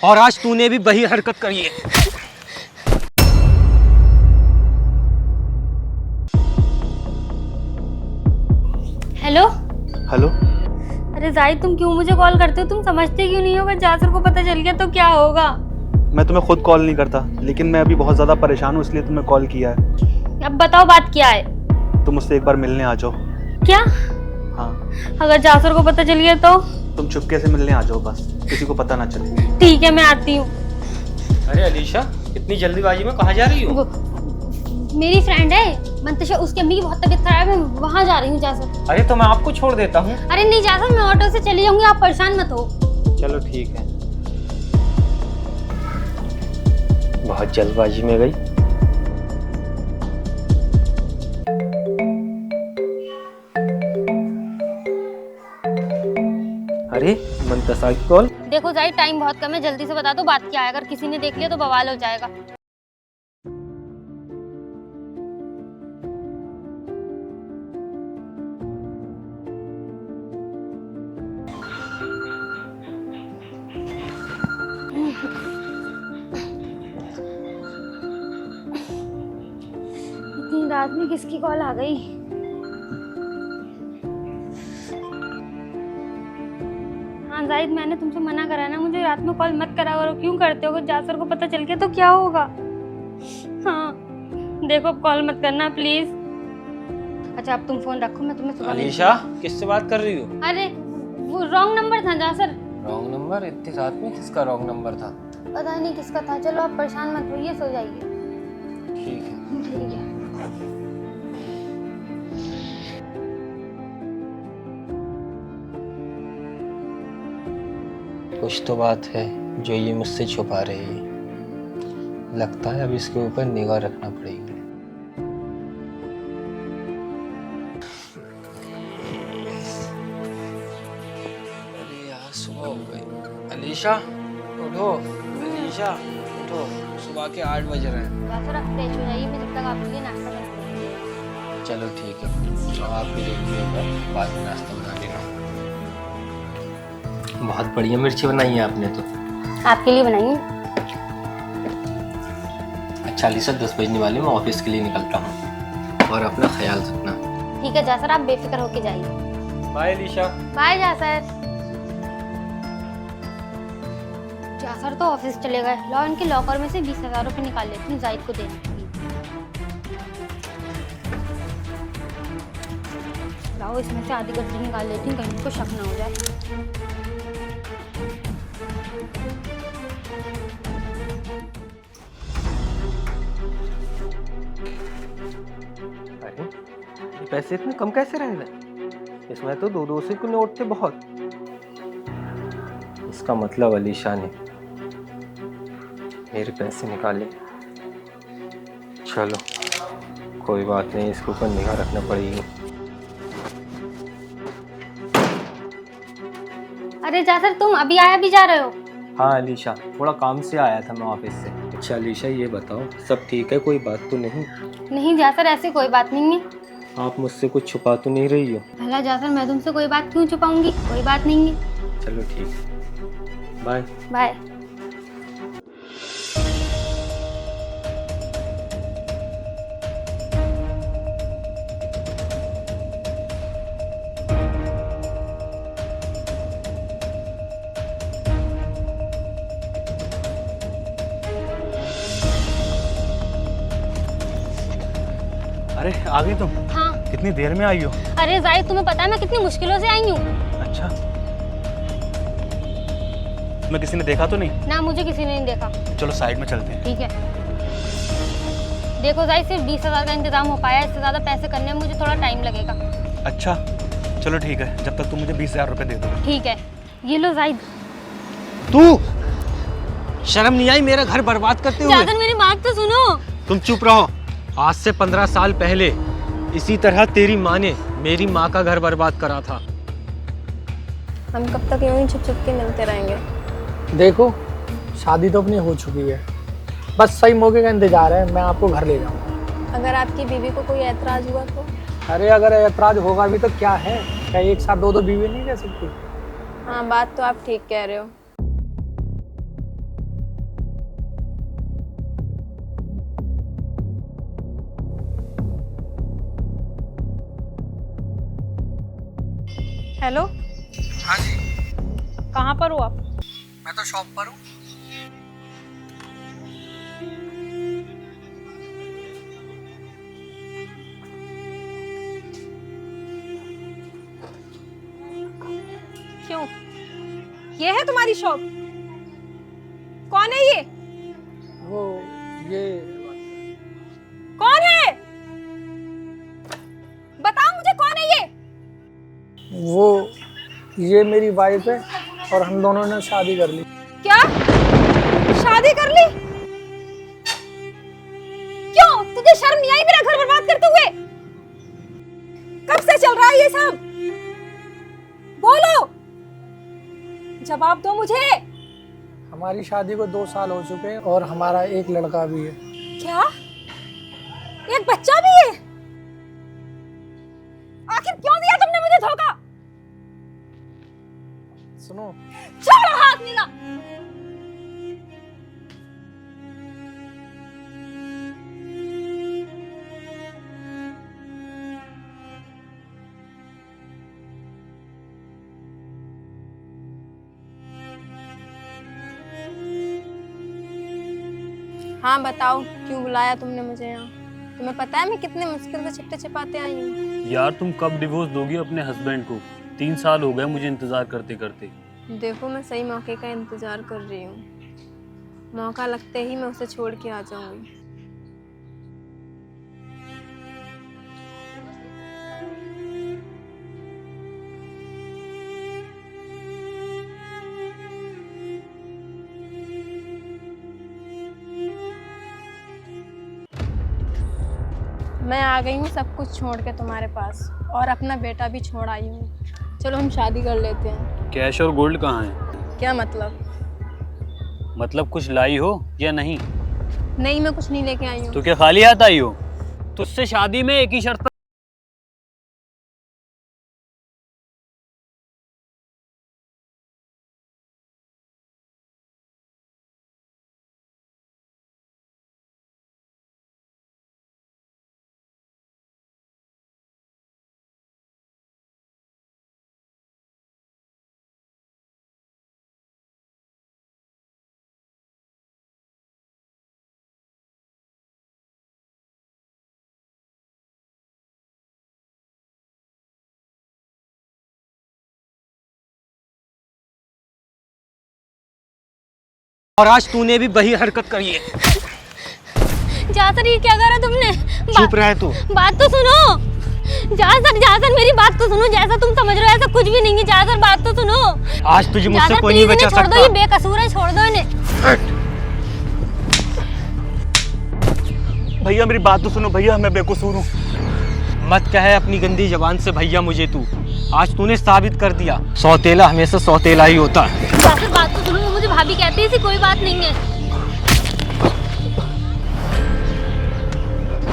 और आज तूने भी वही हरकत करी है। हेलो। हेलो। अरे जाहिद, तुम क्यों मुझे कॉल करते हो? तुम समझते क्यों नहीं हो? अगर जासर को पता चल गया तो क्या होगा? मैं तुम्हें खुद कॉल नहीं करता, लेकिन मैं अभी बहुत ज़्यादा परेशान हूँ, इसलिए तुम्हें कॉल किया है। अब बताओ बात क्या है? तुम मुझसे एक बार मिलने आ जाओ। क्या? हाँ। अगर जासर को पता चल गया तो? तुम चुपके से मिलने आ जाओ, बस किसी को पता ना चले। ठीक है, मैं आती हूँ। अरे अलीशा, इतनी जल्दीबाजी में कहाँ जा रही हो? मेरी फ्रेंड है मंतशा, उसकी अम्मी की बहुत तबीयत खराब है, मैं वहाँ जा रही हूँ जासर। अरे तो मैं आपको छोड़ देता हूँ। अरे नहीं जासर, मैं ऑटो से चली जाऊंगी, आप परेशान मत हो। चलो ठीक है। बहुत जल्दबाजी में गई। अरे मंतशा की कॉल। देखो जाहिद, टाइम बहुत कम है, जल्दी से बता दो बात क्या है। अगर किसी ने देख लिया तो बवाल हो जाएगा। इतनी रात में किसकी कॉल आ गई? हाँ जाहिद, मैंने तुमसे मना करा ना, मुझे रात में कॉल मत करा करो। क्यों करते हो? अगर जासर को पता चल गया तो क्या होगा? हाँ देखो, अब कॉल मत करना प्लीज। अच्छा अब तुम फोन रखो, मैं तुम्हें सुबह अलीशा, किससे बात कर रही हो? अरे वो रॉन्ग नंबर था जासर। Wrong number? इतनी रात में किसका रॉन्ग नंबर था? पता नहीं किसका था। चलो आप परेशान मत होइए, सो जाइए। ठीक है। ठीक है। कुछ तो बात है जो ये मुझसे छुपा रही है। लगता है अब इसके ऊपर निगाह रखना पड़ेगी। अरे यार, सुबह हो गई। अलीशा उठो, अलीशा उठो, सुबह के 8 बज रहे हैं। जासर आप फ्रेश हो जाइए, मैं जब तक आपके लिए नाश्ता बनाती चलो ठीक है, तो आपके लिए बाद में नाश्ता बना लेना। बहुत बढ़िया मिर्ची बनाई है आपने तो। हूँ। आपके लिए बनाइए। अच्छा अलीशा, 10 बजने वाले, मैं ऑफिस के लिए निकलता हूँ, और अपना ख्याल रखना। ठीक है जासर, आप बेफिक्र होके जाइए। बाय अलीशा। बाय जासर। जासर तो ऑफिस चले गए। लाओ इनके लॉकर में से 20,000 रुपये निकाल लेती हूँ, जाहिद को देने। लाओ इसमें से आधी गड्डी निकाल लेती हूँ, कहीं इनको शक ना हो जाए। अरे ये पैसे इतने कम कैसे रह गए? इसमें तो 2-2 के नोट थे बहुत। इसका मतलब अलीशा ने मेरे पैसे निकाले। चलो कोई बात नहीं, इसके ऊपर निगाह रखना पड़ेगी। अरे जासर, तुम अभी आया भी जा रहे हो? हाँ अलीशा, थोड़ा काम से आया था मैं ऑफिस से। अच्छा अलीशा, ये बताओ सब ठीक है? कोई बात तो नहीं? नहीं जासर, ऐसी कोई बात नहीं है। आप मुझसे कुछ छुपा तो नहीं रही हो? भला जासर, मैं तुमसे कोई बात क्यों छुपाऊंगी? कोई बात नहीं है। चलो ठीक है, बाय बाय। अरे आ गई तुम? हाँ। कितनी देर में आई हो? अरे जाहिद, तुम्हें पता है मैं कितनी मुश्किलों से आई हूँ। अच्छा, मैं किसी ने देखा तो नहीं? ना, मुझे किसी ने नहीं देखा। चलो साइड में चलते हैं। ठीक है। देखो जाहिद, सिर्फ 20,000 का इंतजाम हो पाया, इससे ज्यादा पैसे करने में मुझे थोड़ा टाइम लगेगा। अच्छा चलो ठीक है, जब तक तुम मुझे 20,000 रुपये दे दो। ठीक है, ये लो जाहिद। तू शर्म नहीं आई मेरा घर बर्बाद करते हुए? जाहिद, मेरी बात तो सुनो। तुम चुप रहो। आज से 15 साल पहले इसी तरह तेरी माँ ने मेरी माँ का घर बर्बाद करा था। हम कब तक यूं ही छुप छुप के मिलते रहेंगे? देखो, शादी तो अपनी हो चुकी है, बस सही मौके का इंतजार है, मैं आपको घर ले जाऊंगा। अगर आपकी बीवी को कोई ऐतराज हुआ तो? अरे अगर ऐतराज होगा भी तो क्या है, क्या एक साथ दो बीवी नहीं रह सकती? हाँ, बात तो आप ठीक कह रहे हो। हेलो, हाँ जी, कहाँ पर हो आप? मैं तो शॉप पर हूँ। क्यों? ये है तुम्हारी शॉप? कौन है ये? वो ये कौन है? बताओ मुझे, कौन है ये? वो ये मेरी वाइफ है और हम दोनों ने शादी कर ली। क्या? शादी कर ली? क्यों? तुझे शर्म नहीं आई मेरा घर बर्बाद करते हुए? कब से चल रहा है ये सब? बोलो, जवाब दो मुझे। हमारी शादी को 2 साल हो चुके हैं और हमारा एक लड़का भी है। क्या? एक बच्चा भी है? आखिर क्यों दिया तुमने मुझे धोखा? सुनो, छोड़ो हाथ नीला। हाँ बताओ, क्यों बुलाया तुमने मुझे यहाँ? तुम्हें पता है मैं कितने मुश्किल से चिट्टे छिपाते आई हूँ। यार तुम कब डिवोर्स दोगी अपने हस्बैंड को? 3 साल हो गए मुझे इंतजार करते करते। देखो, मैं सही मौके का इंतजार कर रही हूँ। मौका लगते ही मैं उसे छोड़ के आ जाऊंगी। मैं आ गई हूँ सब कुछ छोड़ के तुम्हारे पास, और अपना बेटा भी छोड़ आई हूँ। चलो हम शादी कर लेते हैं। कैश और गोल्ड कहाँ है? क्या मतलब? मतलब कुछ लाई हो या नहीं? नहीं, मैं कुछ नहीं लेके आई हूँ। तो क्या खाली हाथ आई हो? तुझसे शादी में एक ही शर्त पर और आज तूने भी वही हरकत करी है। जासर, ये क्या करा तुमने? चुप रहे तू। बात तो सुनो। जासर मेरी बात तो सुनो। जैसा तुम समझ रहे हो ऐसा कुछ भी नहीं है। जासर बात तो सुनो। आज तुझे मुझसे जासर कोई नहीं प्लीज बचा इन्हें छोड़ दो, सकता। ये बेकसूर है, छोड़ दो इन्हें। भैया मेरी बात तो सुनो भैया, मैं बेकसूर हूँ। मत कहे अपनी गंदी जबान से भैया मुझे तू। आज तूने साबित कर दिया, सौतेला हमेशा सौतेला ही होता है। जासर बात तो सुनो, वो मुझे भाभी कहती है, ऐसी कोई बात नहीं है।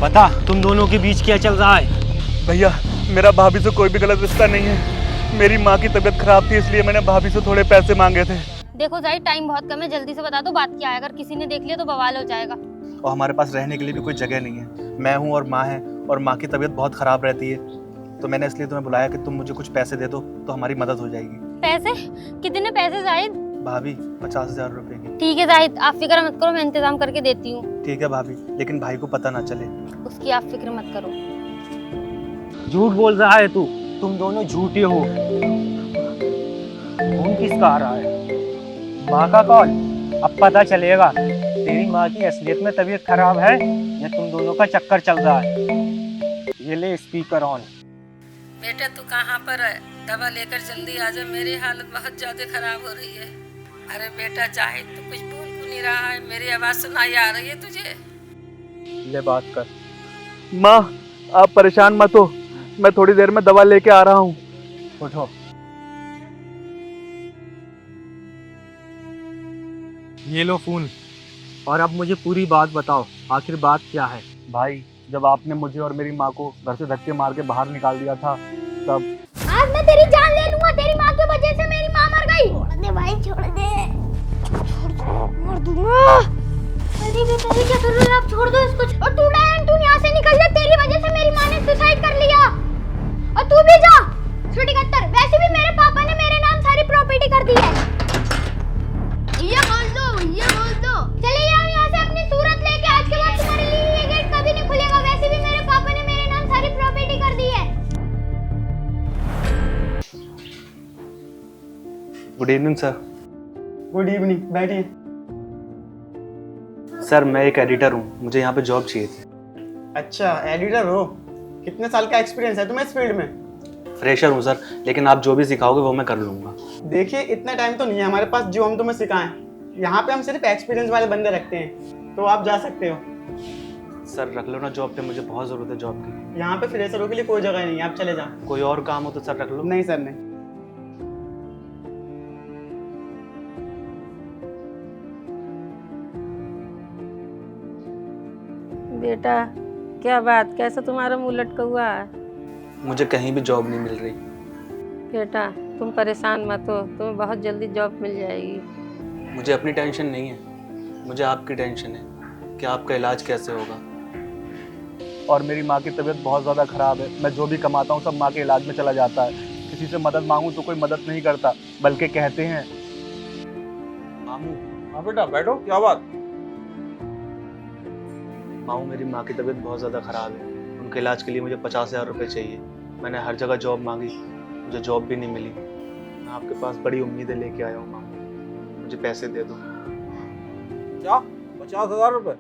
पता तुम दोनों के बीच क्या चल रहा है? भैया मेरा भाभी से कोई भी गलत रिश्ता नहीं है। मेरी माँ की तबीयत खराब थी इसलिए मैंने भाभी से थोड़े पैसे मांगे थे। देखो जाहिद, टाइम बहुत कम है, जल्दी से बता दो बात क्या है। अगर किसी ने देख लिया तो बवाल हो जाएगा। और हमारे पास रहने के लिए भी कोई जगह नहीं है। मैं हूँ और माँ है, और माँ की तबीयत बहुत खराब रहती है, तो मैंने इसलिए तुम्हें बुलाया कि तुम मुझे कुछ पैसे दे दो तो हमारी मदद हो जाएगी। पैसे? कितने पैसे जाहिद? भाभी 50,000 रुपए की। ठीक है जाहिद, आप फिक्र मत करो, मैं इंतजाम करके देती हूँ। ठीक है भाभी, लेकिन भाई को पता ना चले। उसकी आप फिक्र मत करो। झूठ बोल रहा है तू। तुम दोनों झूठे हो। फोन किसका आ रहा है? माँ का कॉल। अब पता चलेगा तेरी माँ की असलियत में तबीयत खराब है या तुम दोनों का चक्कर चल रहा है। ये ले स्पीकर ऑन। बेटा तू कहाँ पर है? दवा लेकर जल्दी आ जा, मेरी हालत बहुत ज्यादा खराब हो रही है। अरे बेटा जाहिद तो कुछ बोल क्यों नहीं रहा है? मेरी आवाज सुनाई आ रही है तुझे? ले बात कर। माँ आप परेशान मत हो, मैं थोड़ी देर में दवा लेके आ रहा हूँ। उठो। ये लो फोन, और अब मुझे पूरी बात बताओ, आखिर बात क्या है? भाई जब आपने मुझे और मेरी माँ को घर से धक्के मार के बाहर निकाल दिया था तब। आज मैं तेरी जान ले लूंगा। तेरी माँ की वजह से मेरी माँ मर गई। छोड़ दे भाई, छोड़ दे। मर दूंगा। अरे बेटा क्या कर रहे हो आप? छोड़ दो इसको। और तू डायन, तू यहाँ से निकल जा। तेरी वजह से मेरी माँ ने सुसाइड कर लिया। और तू भी जा। छोटी कत्तर, वैसे भी good evening sir. Good evening, बैठिए। सर मैं एक एडिटर हूँ, मुझे यहाँ पे जॉब चाहिए थी। अच्छा, एडिटर हो? कितने साल का एक्सपीरियंस है तुम्हें इस फील्ड में? फ्रेशर हूँ सर, लेकिन आप जो भी सिखाओगे वो मैं कर लूँगा। देखिए, इतना टाइम तो नहीं है हमारे पास जो हम तुम्हें सिखाएं। यहाँ पे हम सिर्फ एक्सपीरियंस वाले बंदे रखते हैं, तो आप जा सकते हो। सर रख लो ना जॉब पे, मुझे बहुत ज़रूरत है जॉब की। यहाँ पे फ्रेशरों के लिए कोई जगह नहीं है, आप चले जाओ। कोई और काम हो तो सर रख लो। नहीं सर, नहीं। बेटा क्या बात, कैसा तुम्हारा मुंह लटका हुआ है? मुझे कहीं भी जॉब नहीं मिल रही। बेटा तुम परेशान मत हो, तुम्हें बहुत जल्दी जॉब मिल जाएगी। मुझे अपनी टेंशन नहीं है, मुझे आपकी टेंशन है कि आपका इलाज कैसे होगा। और मेरी माँ की तबीयत बहुत ज़्यादा ख़राब है। मैं जो भी कमाता हूँ सब माँ के इलाज में चला जाता है। किसी से मदद मांगूँ तो कोई मदद नहीं करता, बल्कि कहते हैं मामू। हाँ बेटा बैठो, क्या बात? मामू मेरी माँ की तबीयत बहुत ज़्यादा ख़राब है, उनके इलाज के लिए मुझे 50,000 रुपये चाहिए। मैंने हर जगह जॉब मांगी, मुझे जॉब भी नहीं मिली। मैं आपके पास बड़ी उम्मीदें लेके आया हूँ मामू, मुझे पैसे दे दो। क्या 50,000 रुपए?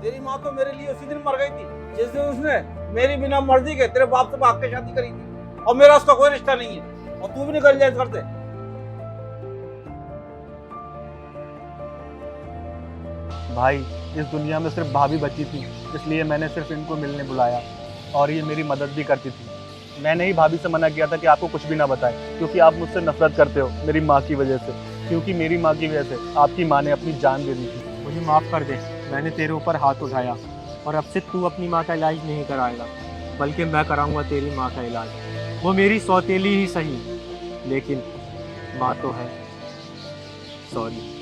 तेरी माँ तो मेरे लिए उसी दिन मर गई थी जिस दिन उसने मेरी बिना मर्जी के तेरे बाप से भाग के शादी करी थी, और मेरा उसका कोई रिश्ता नहीं है, और तू भी निकल जाए घर से। भाई इस दुनिया में सिर्फ भाभी बची थी, इसलिए मैंने सिर्फ इनको मिलने बुलाया, और ये मेरी मदद भी करती थी। मैंने ही भाभी से मना किया था कि आपको कुछ भी ना बताएं, क्योंकि आप मुझसे नफरत करते हो मेरी माँ की वजह से। क्योंकि मेरी माँ की वजह से आपकी माँ ने अपनी जान दे दी थी। मुझे माफ़ कर दे, मैंने तेरे ऊपर हाथ उठाया, और अब से तू अपनी माँ का इलाज नहीं कराएगा, बल्कि मैं कराऊंगा तेरी माँ का इलाज। वो मेरी सौतेली ही सही, लेकिन माँ तो है। सॉरी।